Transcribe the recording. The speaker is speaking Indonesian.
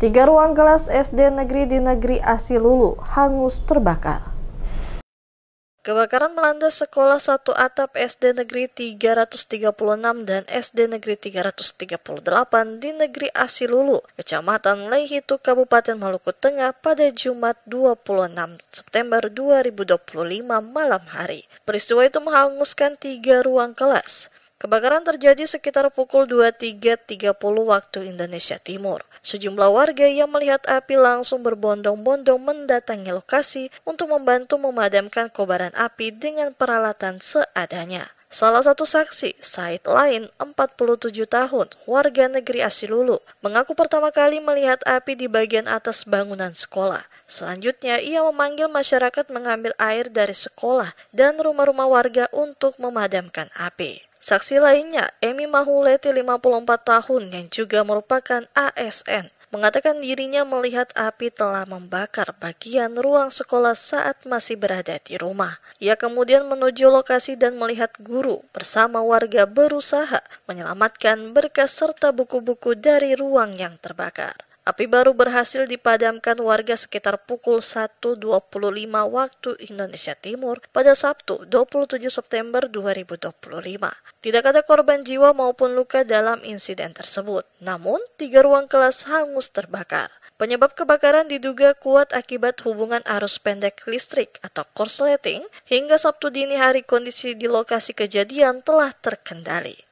3 ruang kelas SD negeri di negeri Asilulu hangus terbakar. Kebakaran melanda sekolah satu atap SD negeri 336 dan SD negeri 338 di negeri Asilulu, Kecamatan Leihitu, Kabupaten Maluku Tengah pada Jumat 26 September 2025 malam hari. Peristiwa itu menghanguskan 3 ruang kelas. Kebakaran terjadi sekitar pukul 23.30 waktu Indonesia Timur. Sejumlah warga yang melihat api langsung berbondong-bondong mendatangi lokasi untuk membantu memadamkan kobaran api dengan peralatan seadanya. Salah satu saksi, Said Lain, 47 tahun, warga negeri Asilulu, mengaku pertama kali melihat api di bagian atas bangunan sekolah. Selanjutnya, ia memanggil masyarakat mengambil air dari sekolah dan rumah-rumah warga untuk memadamkan api. Saksi lainnya, Emi Mahuleti, 54 tahun, yang juga merupakan ASN, mengatakan dirinya melihat api telah membakar bagian ruang sekolah saat masih berada di rumah. Ia kemudian menuju lokasi dan melihat guru bersama warga berusaha menyelamatkan berkas serta buku-buku dari ruang yang terbakar. Api baru berhasil dipadamkan warga sekitar pukul 1.25 waktu Indonesia Timur pada Sabtu 27 September 2025. Tidak ada korban jiwa maupun luka dalam insiden tersebut. Namun, 3 ruang kelas hangus terbakar. Penyebab kebakaran diduga kuat akibat hubungan arus pendek listrik atau korsleting. Hingga Sabtu dini hari kondisi di lokasi kejadian telah terkendali.